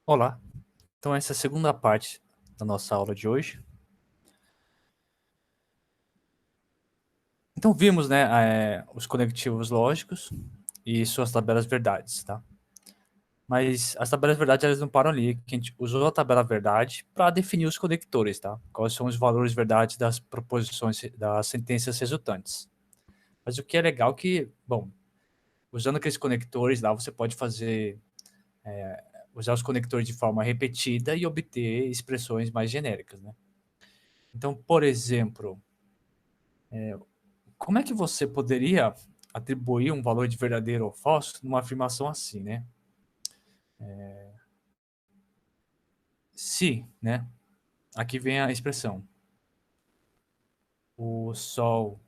Olá, então essa é a segunda parte da nossa aula de hoje. Então vimos, né, os conectivos lógicos e suas tabelas verdades, tá? Mas as tabelas verdades elas não param ali, que a gente usou a tabela verdade para definir os conectores, tá? Quais são os valores verdades das proposições, das sentenças resultantes. Mas o que é legal é que, bom, usando aqueles conectores lá, você pode usar os conectores de forma repetida e obter expressões mais genéricas, né? Então, por exemplo, como é que você poderia atribuir um valor de verdadeiro ou falso numa afirmação assim, né? Se, né? Aqui vem a expressão. O sol,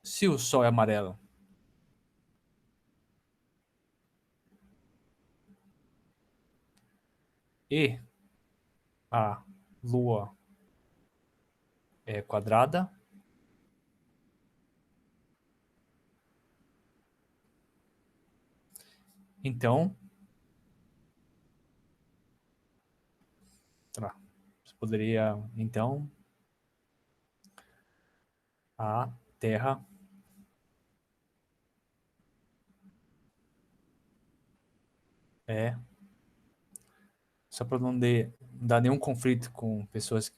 se o sol é amarelo e a lua é quadrada, então, tá, você poderia, então, a Terra é, só para não dar nenhum conflito com pessoas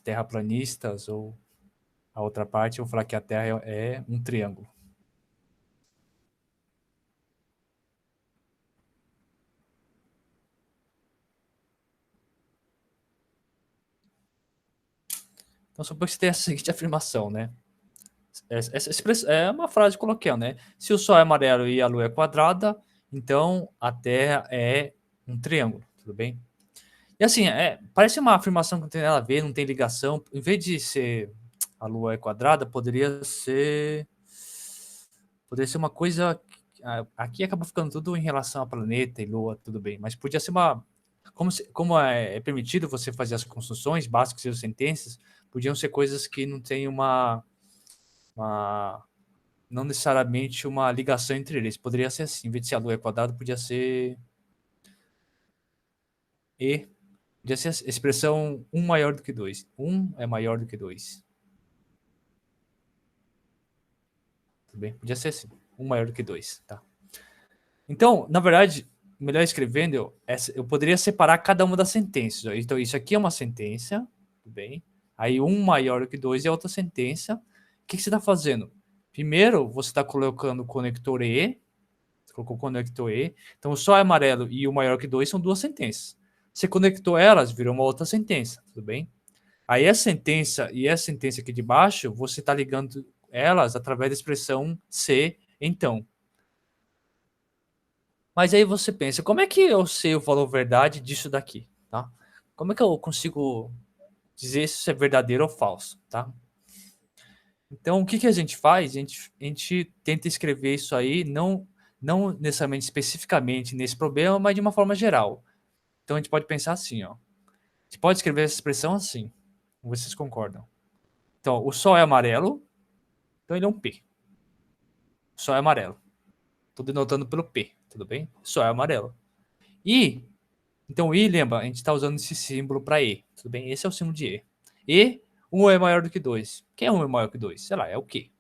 terraplanistas ou a outra parte, eu vou falar que a Terra é um triângulo. Então, supor que você tem a seguinte afirmação, né? Essa expressão é uma frase coloquial, né? Se o Sol é amarelo e a Lua é quadrada, então a Terra é um triângulo, tudo bem? E assim, parece uma afirmação que não tem nada a ver, não tem ligação. Em vez de ser a Lua é quadrada, poderia ser uma coisa. Aqui acaba ficando tudo em relação a planeta e Lua, tudo bem. Mas podia ser uma. Como é permitido você fazer as construções básicas e as sentenças, podiam ser coisas que não têm uma não necessariamente uma ligação entre eles. Poderia ser assim, em vez de ser a Lua é quadrada, podia ser E. Podia ser a expressão um maior do que 2. Um é maior do que 2. Tudo bem? Podia ser assim. Um maior do que 2. Tá? Então, na verdade, melhor escrevendo, eu poderia separar cada uma das sentenças. Então, isso aqui é uma sentença. Tudo bem? Aí, um maior do que 2 é outra sentença. O que você está fazendo? Primeiro, você está colocando o conector E. Você colocou o conector E. Então, o Sol é amarelo e o maior que 2 são duas sentenças. Você conectou elas, virou uma outra sentença, tudo bem? Aí essa sentença e essa sentença aqui de baixo, você está ligando elas através da expressão se, então. Mas aí você pensa, como é que eu sei o valor verdade disso daqui, tá? Como é que eu consigo dizer se isso é verdadeiro ou falso, tá? Então, o que, que a gente faz? A gente tenta escrever isso aí, não necessariamente especificamente nesse problema, mas de uma forma geral. Então, a gente pode pensar assim, ó. A gente pode escrever essa expressão assim. Vocês concordam? Então, o sol é amarelo, então ele é um P. O sol é amarelo. Estou denotando pelo P, tudo bem? O sol é amarelo. E, então, I, lembra, a gente está usando esse símbolo para E, tudo bem? Esse é o símbolo de E. E, 1 é maior do que 2. Quem é 1 é maior que 2? Sei lá, é o quê?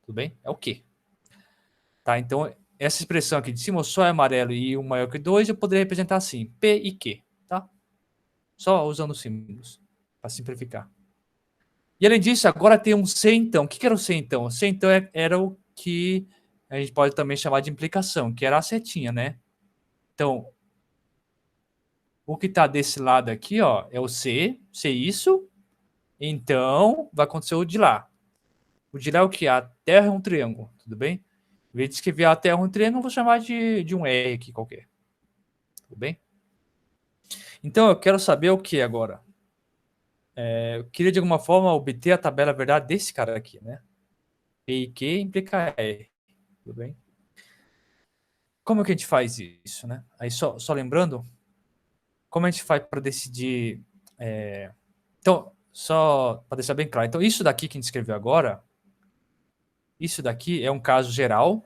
Tudo bem? É o quê? Tá, então, essa expressão aqui de cima, o sol é amarelo e 1 maior que 2, eu poderia representar assim, P e Q, tá? Só usando os símbolos, para simplificar. E além disso, agora tem um C então. O que era o C então? O C então era o que a gente pode também chamar de implicação, que era a setinha, né? Então, o que está desse lado aqui, ó, é o C, C isso, então vai acontecer o de lá. O de lá é o que? A Terra é um triângulo, tudo bem? Em vez de escrever a Terra é um triângulo, eu vou chamar de um R aqui qualquer, tudo bem? Então, eu quero saber o que agora? Eu queria, de alguma forma, obter a tabela verdade desse cara aqui, né? P e Q implica R, tudo bem? Como é que a gente faz isso, né? Aí só lembrando, como a gente faz para decidir. Então, só para deixar bem claro. Então, isso daqui que a gente escreveu agora, isso daqui é um caso geral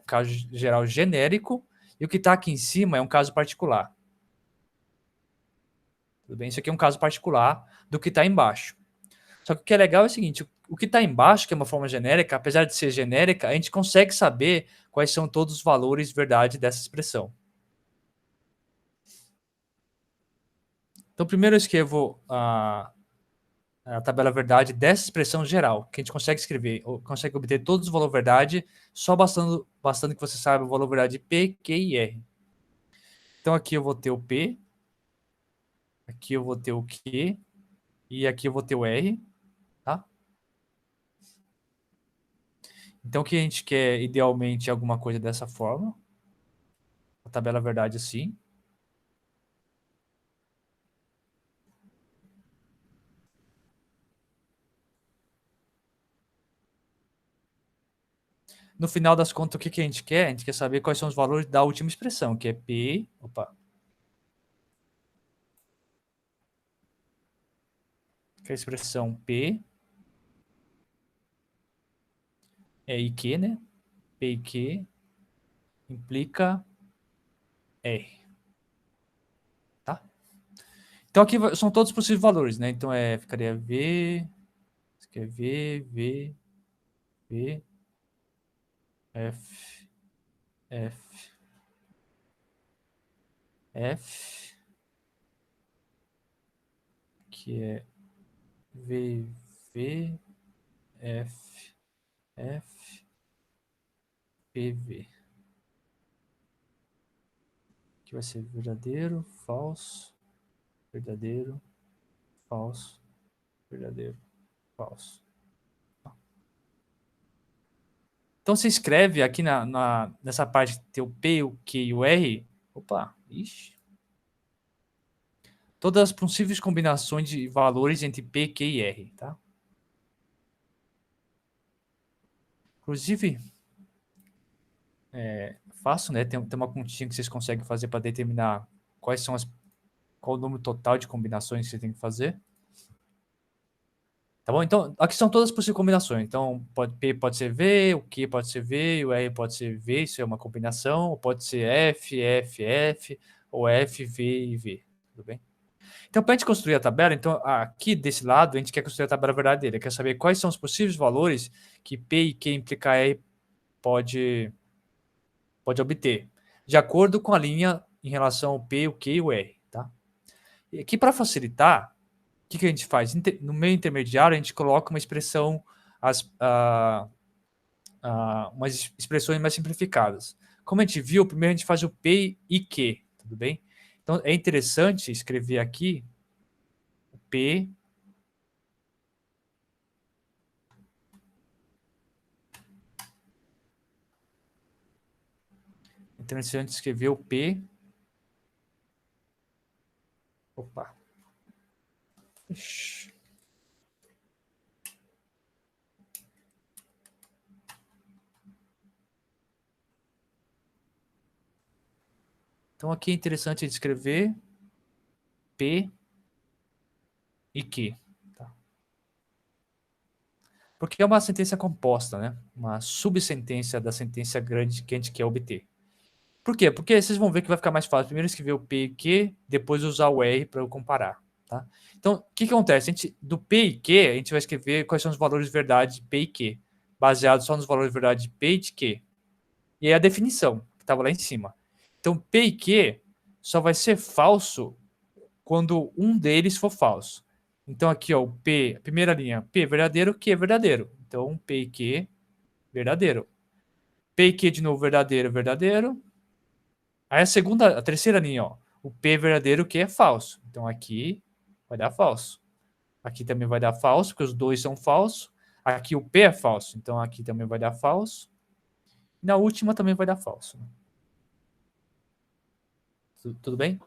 genérico, E o que está aqui em cima é um caso particular. Tudo bem? Isso aqui é um caso particular do que está embaixo. Só que o que é legal é o seguinte, o que está embaixo, que é uma forma genérica, apesar de ser genérica, a gente consegue saber quais são todos os valores verdade dessa expressão. Então, primeiro eu escrevo a tabela verdade dessa expressão geral, que a gente consegue escrever, ou consegue obter todos os valores verdade, só bastando que você saiba o valor verdade de P, Q e R. Então, aqui eu vou ter o P, aqui eu vou ter o Q, e aqui eu vou ter o R, tá? Então, o que a gente quer, idealmente, é alguma coisa dessa forma. A tabela verdade assim. No final das contas, o que a gente quer? A gente quer saber quais são os valores da última expressão, que é P... Opa. Que é a expressão P e Q, né? P e Q implica R. Tá? Então aqui são todos os possíveis valores, né? Então ficaria V, isso aqui é V, V, F, F, F, que é V, V, F, F, P, V. Que vai ser verdadeiro, falso, verdadeiro, falso, verdadeiro, falso. Então você escreve aqui nessa parte que tem o P, o Q e o R. Opa, ixi. Todas as possíveis combinações de valores entre P, Q e R, tá? Inclusive, é fácil, né? Tem uma continha que vocês conseguem fazer para determinar qual o número total de combinações que você tem que fazer. Tá bom? Então, aqui são todas as possíveis combinações. Então, P pode ser V, o Q pode ser V, o R pode ser V, isso é uma combinação, ou pode ser F, F, F, ou F, V e V. Tudo bem? Então, para a gente construir a tabela, então aqui desse lado, a gente quer construir a tabela verdadeira, quer saber quais são os possíveis valores que P e Q implica R pode obter, de acordo com a linha em relação ao P, o Q e o R. Tá? E aqui, para facilitar, o que a gente faz? No meio intermediário, a gente coloca uma expressão, umas expressões mais simplificadas. Como a gente viu, primeiro a gente faz o P e Q, tudo bem? Então, é interessante escrever aqui o P. É interessante escrever o P. Opa. Ixi. Então, aqui é interessante escrever P e Q. Tá? Porque é uma sentença composta, né? Uma subsentença da sentença grande que a gente quer obter. Por quê? Porque vocês vão ver que vai ficar mais fácil. Primeiro escrever o P e Q, depois usar o R para eu comparar. Tá? Então, o que acontece? Do P e Q, a gente vai escrever quais são os valores de verdade de P e Q, baseado só nos valores de verdade de P e de Q. E aí a definição, que estava lá em cima. Então, P e Q só vai ser falso quando um deles for falso. Então, aqui, ó, o P, primeira linha, P verdadeiro, Q verdadeiro. Então, P e Q, verdadeiro. P e Q de novo, verdadeiro, verdadeiro. Aí a terceira linha, ó, o P verdadeiro, Q é falso. Então, aqui vai dar falso. Aqui também vai dar falso, porque os dois são falsos. Aqui o P é falso, então aqui também vai dar falso. E na última também vai dar falso. Tudo bem?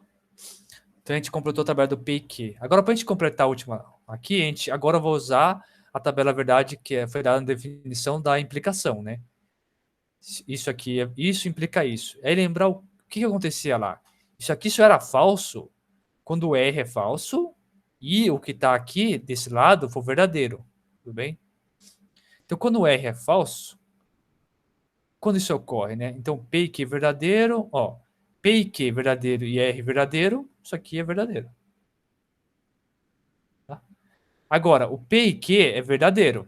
Então a gente completou a tabela do P e Q. Agora, para a gente completar a última aqui, agora eu vou usar a tabela verdade que foi dada na definição da implicação, né? Isso aqui, isso implica isso. Aí lembrar o que acontecia lá. Isso aqui só era falso quando o R é falso e o que está aqui desse lado for verdadeiro. Tudo bem? Então, quando o R é falso, quando isso ocorre, né? Então, P e Q é verdadeiro, ó. P e Q verdadeiro e R verdadeiro, isso aqui é verdadeiro. Tá? Agora, o P e Q é verdadeiro.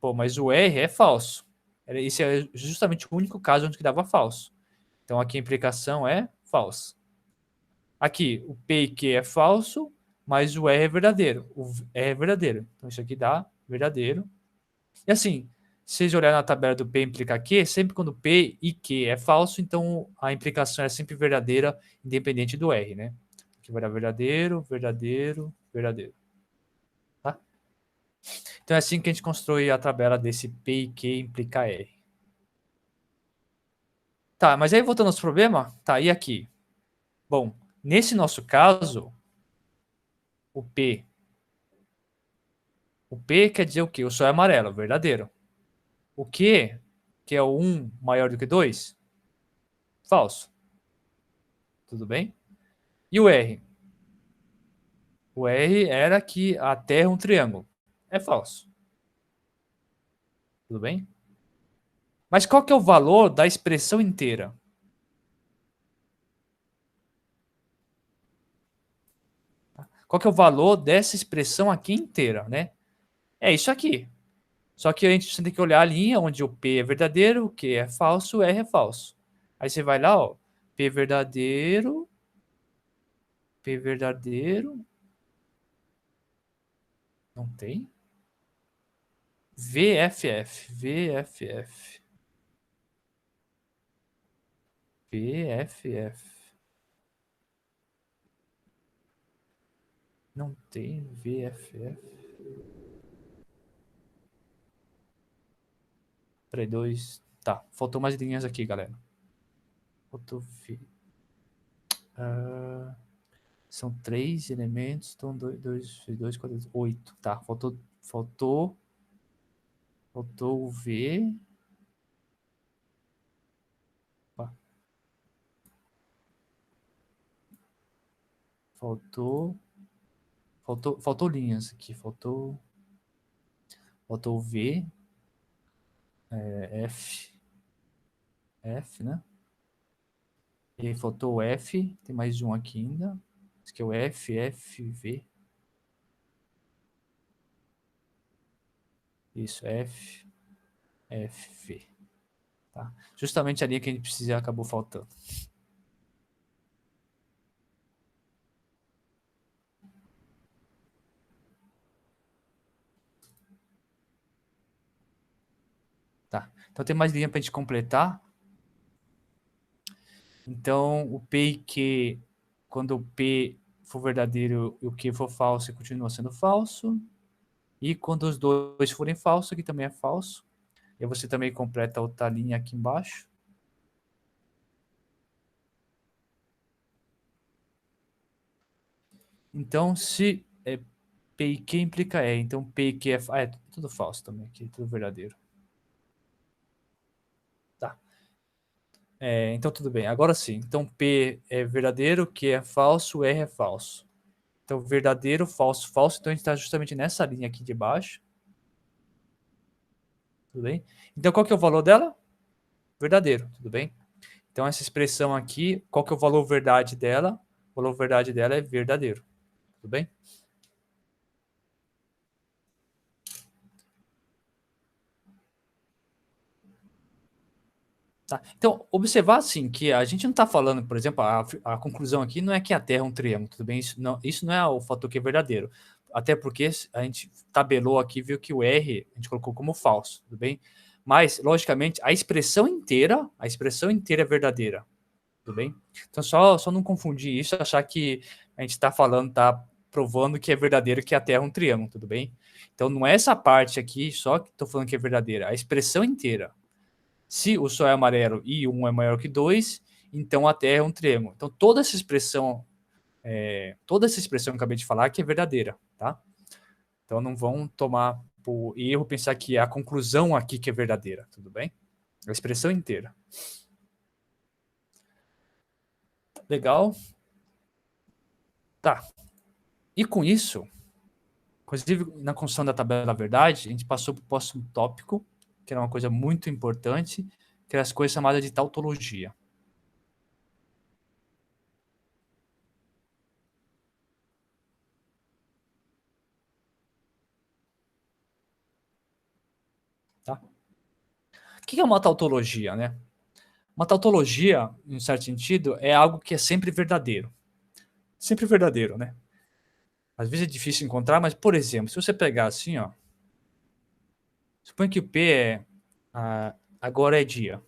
Pô, mas o R é falso. Esse é justamente o único caso onde que dava falso. Então aqui a implicação é falsa. Aqui, o P e Q é falso, mas o R é verdadeiro. O R é verdadeiro. Então isso aqui dá verdadeiro. E assim, se vocês olharem na tabela do P implica Q, sempre quando P e Q é falso, então a implicação é sempre verdadeira, independente do R, né? Aqui vai dar verdadeiro, verdadeiro, verdadeiro. Tá? Então é assim que a gente constrói a tabela desse P e Q implica R. Tá, mas aí voltando aos problemas, tá, e aqui? Bom, nesse nosso caso, o P quer dizer o quê? O sol é amarelo, verdadeiro. O Q, que é o 1 maior do que 2, falso. Tudo bem? E o R? O R era que a Terra é um triângulo. É falso. Tudo bem? Mas qual que é o valor da expressão inteira? Qual que é o valor dessa expressão aqui inteira, né? É isso aqui. Só que a gente tem que olhar a linha onde o P é verdadeiro, o Q é falso, o R é falso. Aí você vai lá, ó, P verdadeiro, P verdadeiro, não tem? VFF, VFF, VFF. Não tem VFF. Peraí, dois. Tá, faltou mais linhas aqui, galera. Faltou V. São 3 elementos, então 2, 4, 8. Tá, faltou o V. Opa. Faltou linhas aqui. Faltou o V, F, né? E faltou o F, tem mais um aqui ainda. Esse aqui é o F, F, V. Isso, F, F, V. Tá? Justamente a linha que a gente precisa acabou faltando. Tá. Então tem mais linha para a gente completar. Então o P e Q, quando o P for verdadeiro e o Q for falso, continua sendo falso. E quando os dois forem falsos, aqui também é falso. E você também completa outra linha aqui embaixo. Então, se P e Q implica E, então P e Q é tudo falso também, aqui, tudo verdadeiro. Tá. Então tudo bem, agora sim. Então P é verdadeiro, Q é falso, R é falso. Então verdadeiro, falso, falso. Então a gente está justamente nessa linha aqui de baixo. Tudo bem? Então qual que é o valor dela? Verdadeiro, tudo bem? Então essa expressão aqui, qual que é o valor verdade dela? O valor verdade dela é verdadeiro, tudo bem? Tá. Então, observar assim que a gente não está falando, por exemplo, a conclusão aqui não é que a Terra é um triângulo, tudo bem? Isso não é o fator que é verdadeiro. Até porque a gente tabelou aqui, viu que o R a gente colocou como falso, tudo bem? Mas, logicamente, a expressão inteira é verdadeira, tudo bem? Então, só não confundir isso, achar que a gente está falando, está provando que é verdadeiro que a Terra é um triângulo, tudo bem? Então, não é essa parte aqui só que estou falando que é verdadeira, a expressão inteira. Se o Sol é amarelo e 1 é maior que 2, então a Terra é um triângulo. Então toda essa expressão que eu acabei de falar que é verdadeira, tá? Então não vão tomar por erro pensar que é a conclusão aqui que é verdadeira, tudo bem? A expressão inteira. Legal? Tá. E com isso, inclusive na construção da tabela da verdade, a gente passou para o próximo tópico, que era uma coisa muito importante, que era as coisas chamadas de tautologia. tá? O que é uma tautologia, né? Uma tautologia, em um certo sentido, é algo que é sempre verdadeiro. Sempre verdadeiro, né? Às vezes é difícil encontrar, mas, por exemplo, se você pegar assim, ó, suponha que o P é agora é dia.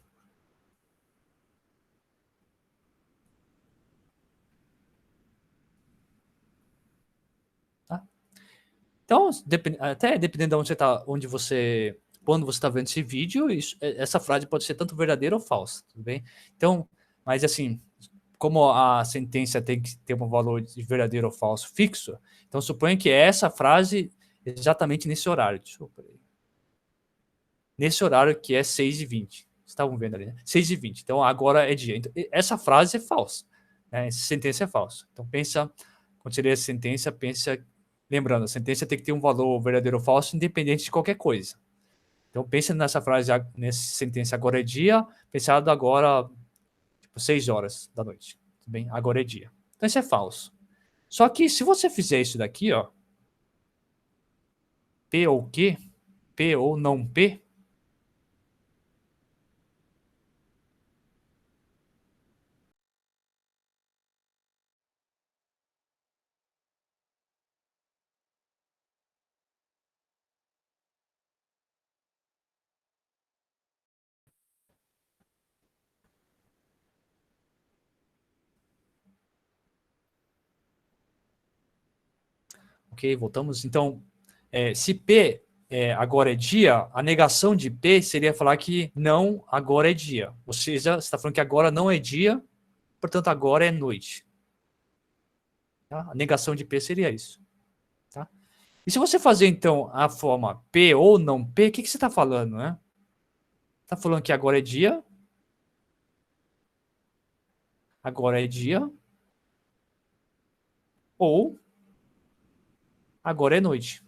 Tá? Então, até dependendo de onde você tá, quando você está vendo esse vídeo, essa frase pode ser tanto verdadeira ou falsa, tudo bem? Então, mas assim, como a sentença tem que ter um valor de verdadeiro ou falso fixo, então suponha que essa frase exatamente nesse horário. Nesse horário que é 6h20. Vocês estavam vendo ali, né? 6h20. Então agora é dia. Então, essa frase é falsa. Né? Essa sentença é falsa. Então pensa, quando você lê a sentença, pensa. Lembrando, a sentença tem que ter um valor verdadeiro ou falso, independente de qualquer coisa. Então pensa nessa frase, nessa sentença agora é dia, pensado agora, tipo, 6 horas da noite. Tudo bem? Agora é dia. Então isso é falso. Só que se você fizer isso daqui, ó, P ou Q, P ou não P, ok, voltamos. Então, se P agora é dia, a negação de P seria falar que não, agora é dia. Ou seja, você está falando que agora não é dia, portanto, agora é noite. Tá? A negação de P seria isso. Tá? E se você fazer, então, a forma P ou não P, o que você está falando? Né? Está falando que agora é dia, agora é dia, ou agora é noite.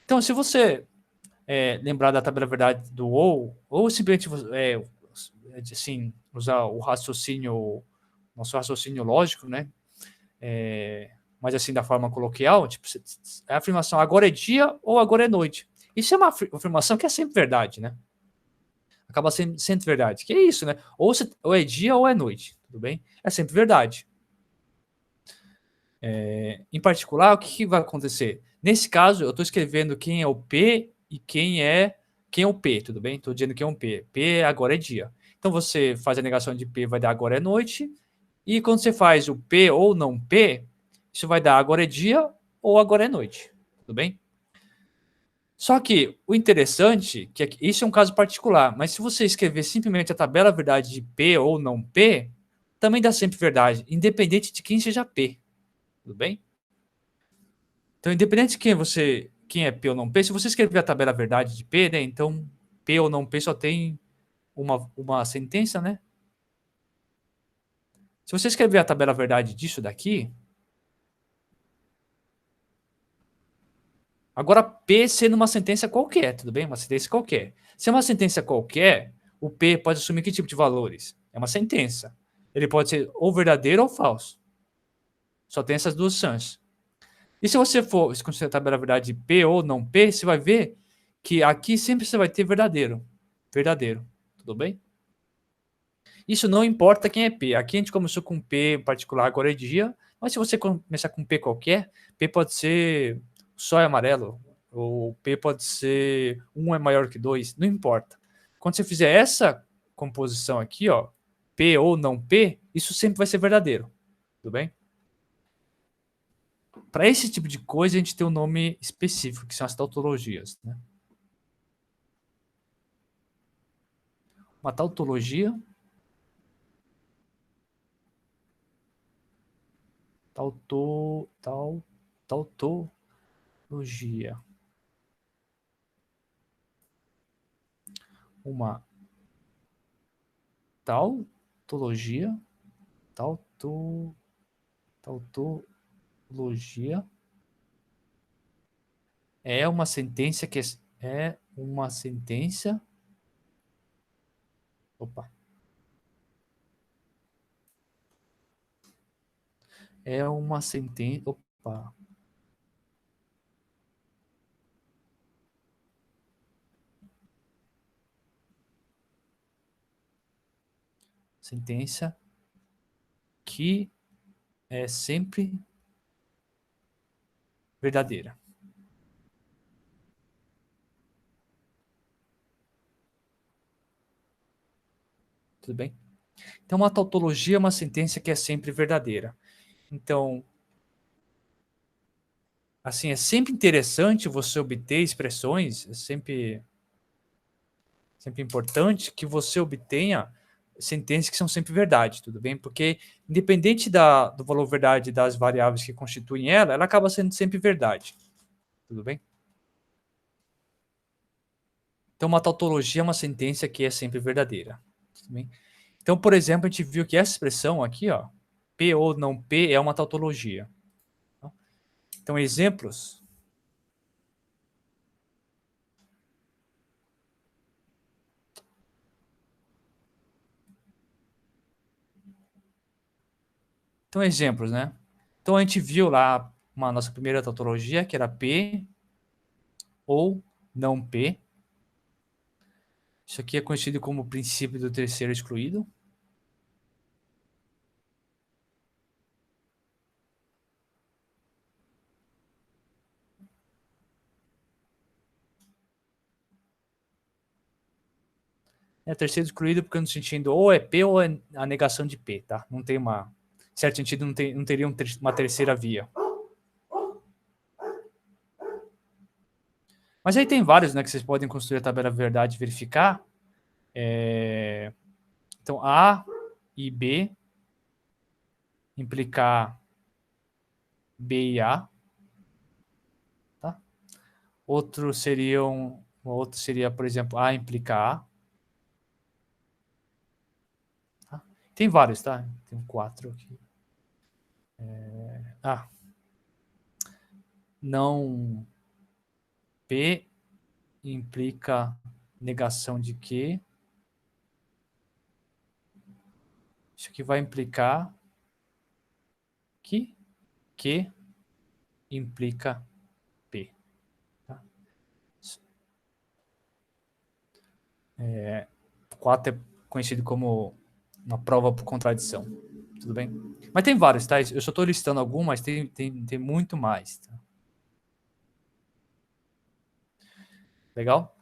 Então, se você lembrar da tabela verdade do ou simplesmente assim, usar o raciocínio, nosso raciocínio lógico, né? Mas assim, da forma coloquial, tipo, a afirmação agora é dia ou agora é noite. Isso é uma afirmação que é sempre verdade, né? Acaba sendo sempre verdade. Que é isso, né? Ou é dia ou é noite, tudo bem? É sempre verdade. Em particular, o que vai acontecer? Nesse caso, eu estou escrevendo quem é o P e quem é o P, tudo bem? Estou dizendo quem é um P. P agora é dia. Então você faz a negação de P, vai dar agora é noite. E quando você faz o P ou não P, isso vai dar agora é dia ou agora é noite. Tudo bem? Só que o interessante, isso é um caso particular, mas se você escrever simplesmente a tabela verdade de P ou não P, também dá sempre verdade, independente de quem seja P. Tudo bem? Então, independente de quem é P ou não P, se você escrever a tabela verdade de P, né, então P ou não P só tem uma sentença, né? Se você escrever a tabela verdade disso daqui, agora P sendo uma sentença qualquer, tudo bem? Uma sentença qualquer. Se é uma sentença qualquer, o P pode assumir que tipo de valores? É uma sentença. Ele pode ser ou verdadeiro ou falso. Só tem essas duas chances. E se você for considerar a tabela verdade de P ou não P, você vai ver que aqui sempre você vai ter verdadeiro. Verdadeiro. Tudo bem? Isso não importa quem é P. Aqui a gente começou com P em particular, agora é dia. Mas se você começar com P qualquer, P pode ser só é amarelo. Ou P pode ser 1 é maior que 2. Não importa. Quando você fizer essa composição aqui, ó, P ou não P, isso sempre vai ser verdadeiro. Tudo bem? Para esse tipo de coisa, a gente tem um nome específico, que são as tautologias. Né? Uma tautologia. Tautologia. Uma tautologia. Tauto, tautologia é uma sentença que é uma sentença. Opa. é uma sentença... Opa. Sentença que é sempre verdadeira. Tudo bem? Então, uma tautologia é uma sentença que é sempre verdadeira. Então, assim, é sempre interessante você obter expressões, é sempre importante que você obtenha sentenças que são sempre verdade, tudo bem? Porque, independente do valor verdade das variáveis que constituem ela, ela acaba sendo sempre verdade, tudo bem? Então, uma tautologia é uma sentença que é sempre verdadeira, tudo bem? Então, por exemplo, a gente viu que essa expressão aqui, ó, P ou não P, é uma tautologia. Tá? Então, exemplos. Então, exemplos, né? Então, a gente viu lá uma nossa primeira tautologia, que era P ou não P. Isso aqui é conhecido como o princípio do terceiro excluído. É terceiro excluído porque no sentido ou é P ou é a negação de P, tá? Não tem uma... Em certo sentido, não teria uma terceira via. Mas aí tem vários, né, que vocês podem construir a tabela verdade e verificar. Então, A e B implicar B e A, tá? Outro seria, por exemplo, A implicar A. Tá? Tem vários, tá? Tem 4 aqui. Ah, não P implica negação de Q. Isso aqui vai implicar que Q implica P. Tá? 4 é conhecido como uma prova por contradição. Tudo bem? Mas tem vários, tá? Eu só estou listando alguns, mas tem muito mais. Tá? Legal?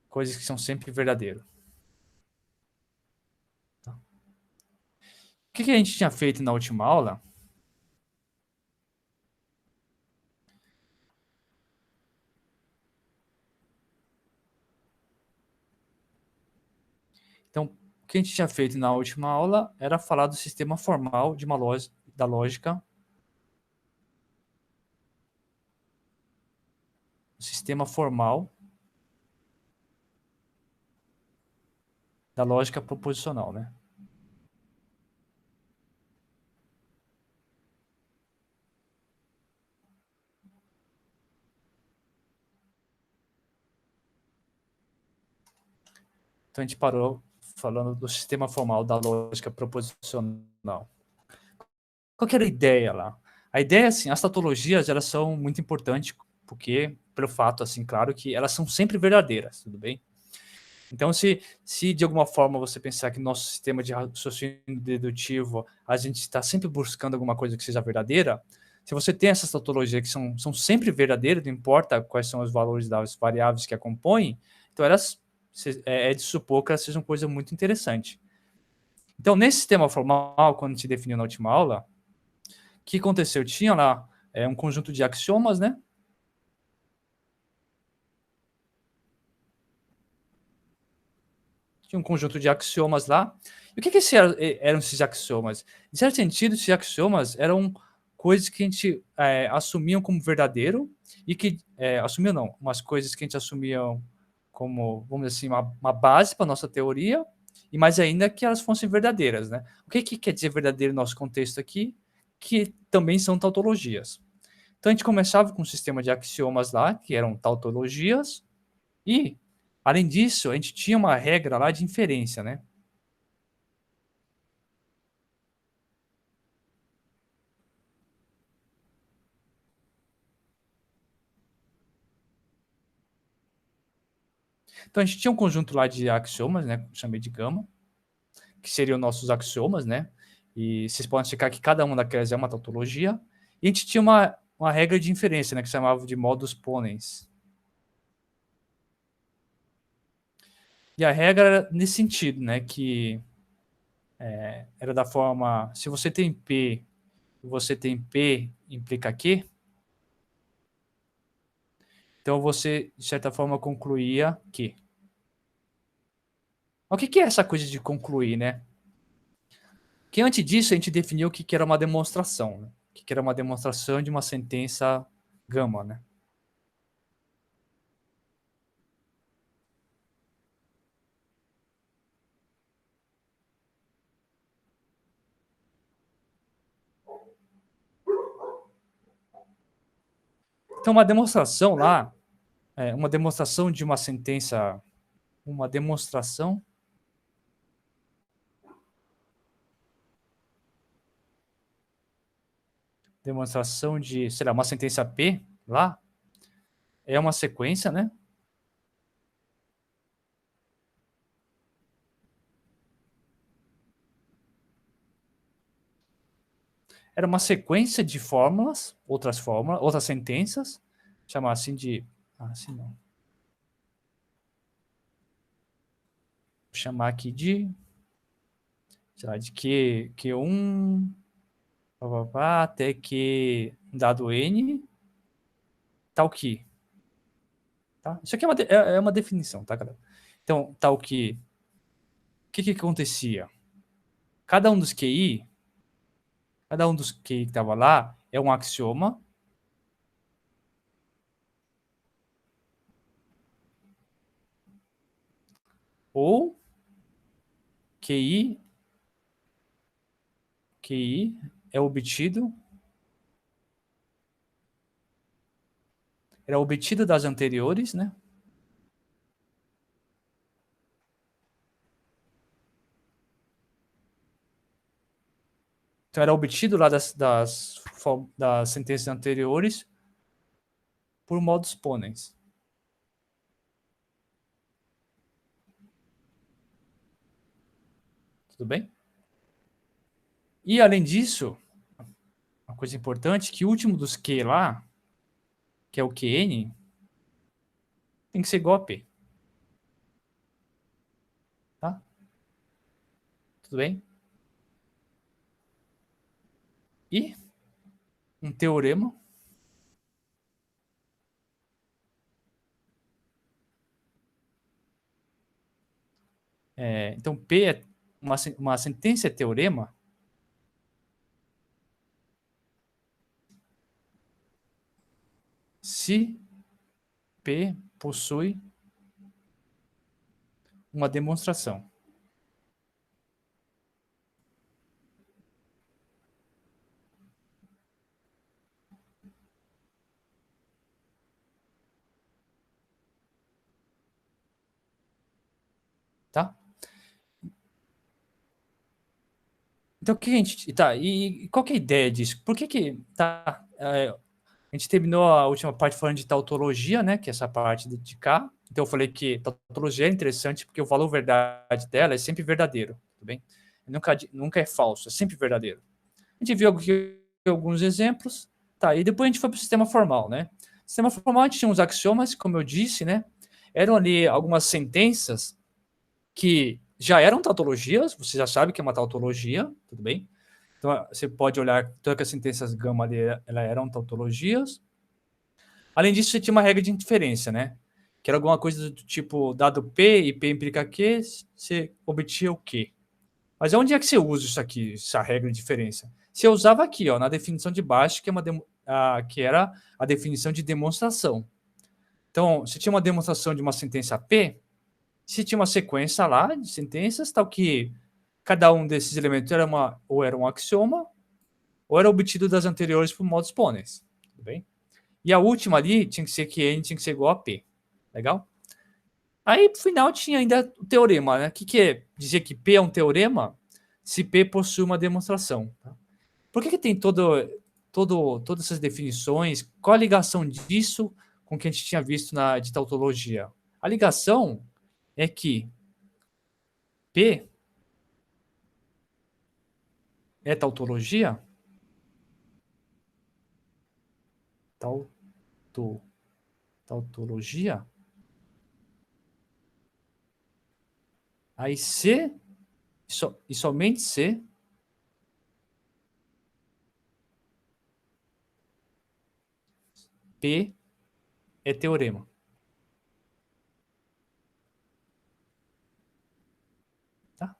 Coisas que são sempre verdadeiras. Tá? O que a gente tinha feito na última aula? Então, o que a gente tinha feito na última aula era falar do sistema formal de da lógica. O sistema formal da lógica proposicional, né? Então a gente parou falando do sistema formal da lógica proposicional. Qual que era a ideia lá? A ideia, assim, as tautologias, elas são muito importantes, porque, pelo fato, assim, claro, que elas são sempre verdadeiras, tudo bem? Então, se de alguma forma você pensar que no nosso sistema de raciocínio dedutivo, a gente está sempre buscando alguma coisa que seja verdadeira, se você tem essas tautologias que são sempre verdadeiras, não importa quais são os valores das variáveis que a compõem, então elas é de supor que elas sejam coisa muito interessante. Então, nesse sistema formal, quando a gente definiu na última aula, o que aconteceu? Tinha lá um conjunto de axiomas, né? Tinha um conjunto de axiomas lá. E o que eram esses axiomas? Em certo sentido, esses axiomas eram coisas que a gente assumiam como verdadeiro e que... assumiam não, umas coisas que a gente assumiam como, vamos dizer assim, uma base para nossa teoria, e mais ainda que elas fossem verdadeiras, né? O que quer dizer verdadeiro no nosso contexto aqui? Que também são tautologias. Então a gente começava com um sistema de axiomas lá, que eram tautologias, e, além disso, a gente tinha uma regra lá de inferência, né? Então, a gente tinha um conjunto lá de axiomas, né? Chamei de gama, que seriam nossos axiomas, né? E vocês podem checar que cada uma daquelas é uma tautologia. E a gente tinha uma regra de inferência, né? Que chamava de modus ponens. E a regra era nesse sentido, né? Que era da forma, se você tem P e você tem P implica Q, então você, de certa forma, concluía que. O que é essa coisa de concluir, né? Que antes disso a gente definiu o que era uma demonstração, né? O que era uma demonstração de uma sentença gama, né? Então, uma demonstração lá, uma demonstração de uma sentença, uma demonstração de, sei lá, uma sentença P lá, é uma sequência, né? Era uma sequência de fórmulas, outras sentenças, chamar assim de, assim não, vou chamar aqui de, sei lá, de Q1, até que dado N, tal que, tá? Isso aqui é uma definição, tá, galera? Então, tal que, o que acontecia? Cada um dos QI, cada um dos QI que estava lá é um axioma, ou QI é obtido, era obtido das anteriores, né? Então, era obtido lá das sentenças anteriores por modus ponens. Tudo bem? E, além disso, uma coisa importante, que o último dos Q lá, que é o QN, tem que ser igual a P. Tá? Tudo bem? E um teorema. Então, P é uma sentença é teorema se P possui uma demonstração. Tá? Então, o que a gente. Tá, e qual que é a ideia disso? Por que. Tá, a gente terminou a última parte falando de tautologia, né? Que é essa parte de cá. Então, eu falei que tautologia é interessante porque o valor verdade dela é sempre verdadeiro. Tudo bem? Nunca é falso, é sempre verdadeiro. A gente viu aqui alguns exemplos. Tá, e depois a gente foi para o sistema formal, né? No sistema formal, a gente tinha uns axiomas, como eu disse, né? Eram ali algumas sentenças que já eram tautologias, você já sabe que é uma tautologia, tudo bem? Então, você pode olhar todas as sentenças gama ali, elas eram tautologias. Além disso, você tinha uma regra de inferência, né? Que era alguma coisa do tipo, dado P e P implica Q, você obtinha o Q. Mas onde é que você usa isso aqui, essa regra de diferença? Você usava aqui, ó, na definição de baixo, que era a definição de demonstração. Então, se tinha uma demonstração de uma sentença P, se tinha uma sequência lá de sentenças, tal que cada um desses elementos ou era um axioma, ou era obtido das anteriores por modus ponens. Tudo bem? E a última ali tinha que ser que N tinha que ser igual a P. Legal? Aí, no final, tinha ainda o teorema, né? O que é dizer que P é um teorema se P possui uma demonstração? Tá? Por que tem todas essas definições? Qual a ligação disso com o que a gente tinha visto de tautologia? A ligação é que P é tautologia? Tautologia? Aí C, e somente C, P é teorema. Tá?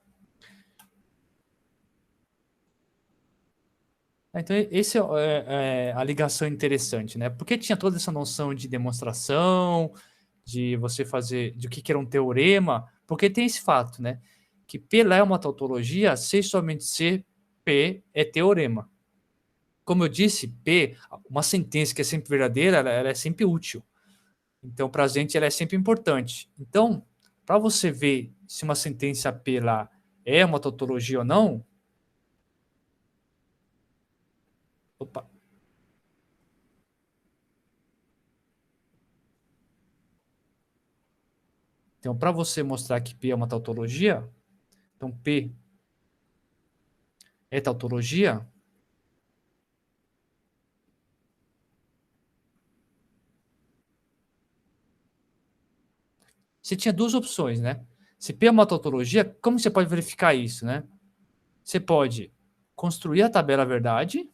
Então, esse é a ligação interessante, né? Porque tinha toda essa noção de demonstração, de você fazer, de o que era um teorema, porque tem esse fato, né? Que P lá é uma tautologia, C somente C, P é teorema. Como eu disse, P, uma sentença que é sempre verdadeira, ela é sempre útil. Então, para a gente, ela é sempre importante. Então, para você ver se uma sentença P lá é uma tautologia ou não, opa, então, para você mostrar que P é uma tautologia, então P é tautologia, você tinha duas opções, né? Se P é uma tautologia, como você pode verificar isso, né? Você pode construir a tabela verdade,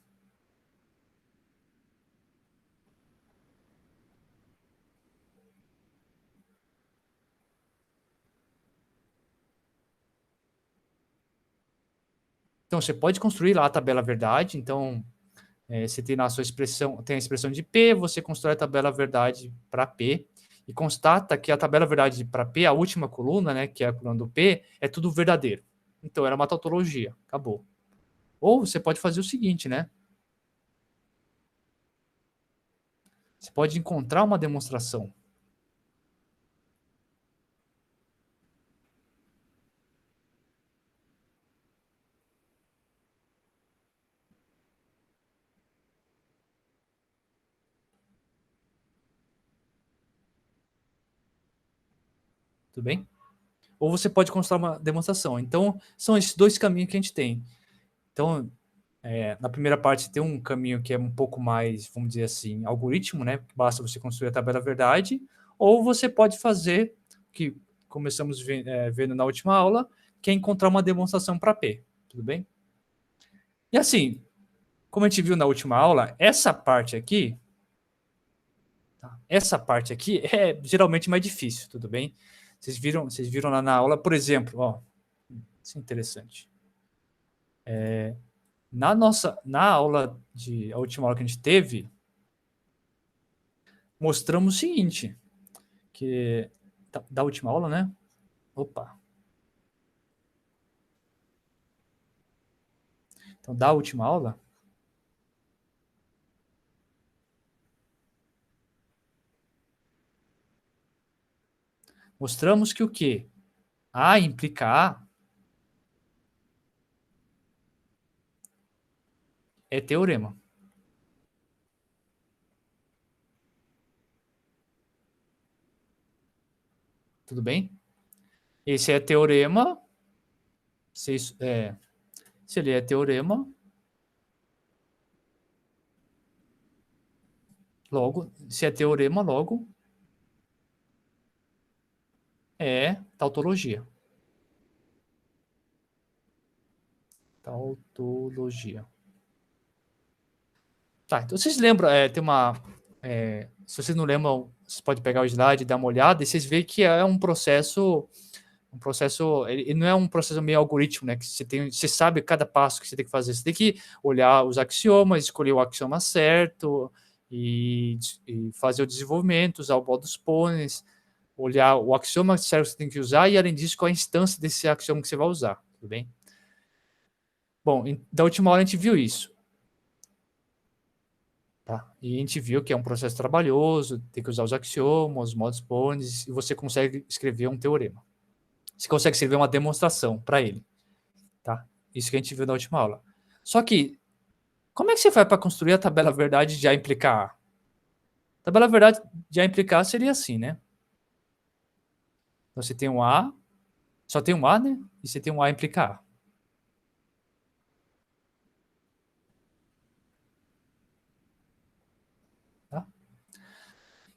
então você pode construir lá a tabela verdade, então você tem na sua expressão, tem a expressão de P, você constrói a tabela verdade para P, e constata que a tabela verdade para P, a última coluna, né, que é a coluna do P, é tudo verdadeiro. Então era uma tautologia, acabou. Ou você pode fazer o seguinte, né? Você pode encontrar uma demonstração. Tudo bem? Ou você pode construir uma demonstração. Então, são esses dois caminhos que a gente tem. Então, na primeira parte tem um caminho que é um pouco mais, vamos dizer assim, algoritmo, né? Basta você construir a tabela verdade, ou você pode fazer, que começamos vendo na última aula, que é encontrar uma demonstração para P, tudo bem? E assim, como a gente viu na última aula, essa parte aqui é geralmente mais difícil, tudo bem? Vocês viram lá na aula, por exemplo, ó, isso é interessante. Na aula a última aula que a gente teve, mostramos o seguinte, que da última aula, né? Opa. Então, da última aula, mostramos que o quê? A implica A é teorema. Tudo bem? Esse é teorema. Se ele é teorema, logo, se é teorema, logo é tautologia. Tautologia. Tá, então vocês lembram, tem uma. Se vocês não lembram, você pode pegar o slide e dar uma olhada, e vocês veem que é um processo. Ele não é um processo meio algoritmo, né? Que você sabe cada passo que você tem que fazer. Você tem que olhar os axiomas, escolher o axioma certo e fazer o desenvolvimento, usar o modus ponens, olhar o axioma certo que você tem que usar e, além disso, qual a instância desse axioma que você vai usar, tudo bem? Bom, da última hora a gente viu isso. Tá? E a gente viu que é um processo trabalhoso, tem que usar os axiomas, os modus ponens, e você consegue escrever um teorema. Você consegue escrever uma demonstração para ele. Tá? Isso que a gente viu na última aula. Só que, como é que você faz para construir a tabela verdade de A implicar A? A tabela verdade de A implicar A seria assim, né? Então, você tem um A, só tem um A, né? E você tem um A implica A. Tá?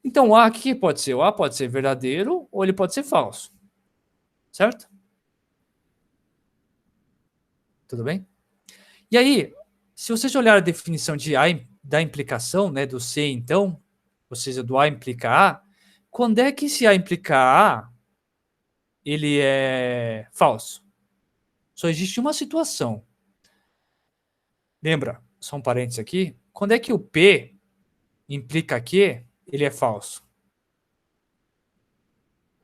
Então, o A, o que pode ser? O A pode ser verdadeiro ou ele pode ser falso. Certo? Tudo bem? E aí, se vocês olharem a definição de A, da implicação, né, do C, então, ou seja, do A implica A, quando é que esse A implica A, ele é falso? Só existe uma situação. Lembra, só um parênteses aqui, quando é que o P implica Q, ele é falso?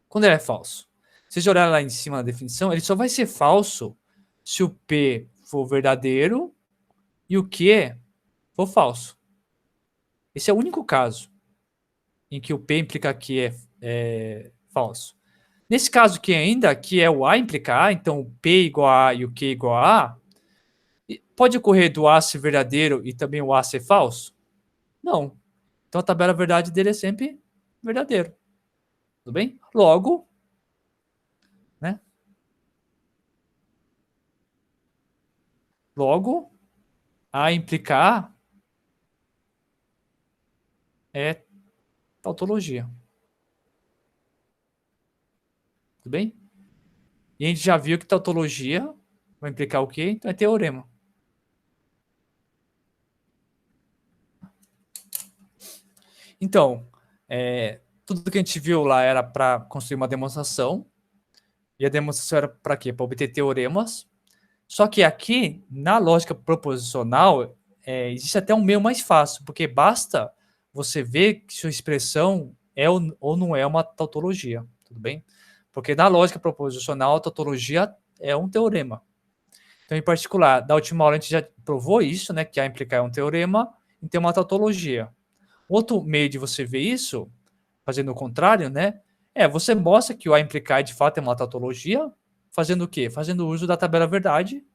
Quando ele é falso. Se vocês olharem lá em cima na definição, ele só vai ser falso se o P for verdadeiro e o Q for falso. Esse é o único caso em que o P implica Q é falso. Nesse caso aqui ainda, que é o A implica A, então o P igual a A e o Q igual a A, pode ocorrer do A ser verdadeiro e também o A ser falso? Não. Então a tabela verdade dele é sempre verdadeiro. Tudo bem? Logo, né? Logo, A implica A é tautologia. Tudo bem? E a gente já viu que tautologia vai implicar o quê? Então é teorema. Então, tudo que a gente viu lá era para construir uma demonstração. E a demonstração era para quê? Para obter teoremas. Só que aqui, na lógica proposicional, existe até um meio mais fácil, porque basta você ver que sua expressão é ou não é uma tautologia, tudo bem? Porque na lógica proposicional, a tautologia é um teorema. Então, em particular, da última aula a gente já provou isso, né, que A implicar é um teorema e tem uma tautologia. Outro meio de você ver isso, fazendo o contrário, né, você mostra que o A implicar de fato é uma tautologia, fazendo o quê? Fazendo uso da tabela verdade.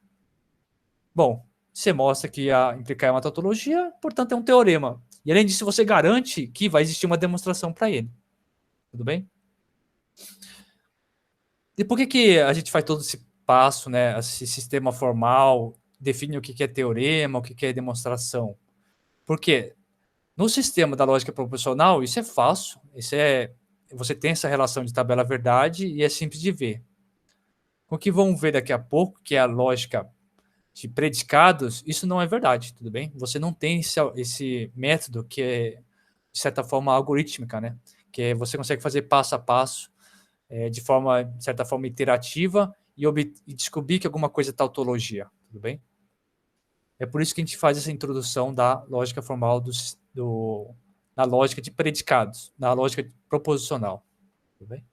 Bom, você mostra que A implicar é uma tautologia, portanto é um teorema. E além disso, você garante que vai existir uma demonstração para ele. Tudo bem? E por que a gente faz todo esse passo, né, esse sistema formal, define o que é teorema, o que é demonstração? Porque no sistema da lógica proposicional, isso é fácil, você tem essa relação de tabela verdade e é simples de ver. O que vamos ver daqui a pouco, que é a lógica de predicados, isso não é verdade, tudo bem? Você não tem esse método que é, de certa forma, algorítmica, né? Que você consegue fazer passo a passo, de forma, de certa forma, iterativa e descobrir que alguma coisa é tautologia, tudo bem? É por isso que a gente faz essa introdução da lógica formal na lógica de predicados, na lógica proposicional, tudo bem?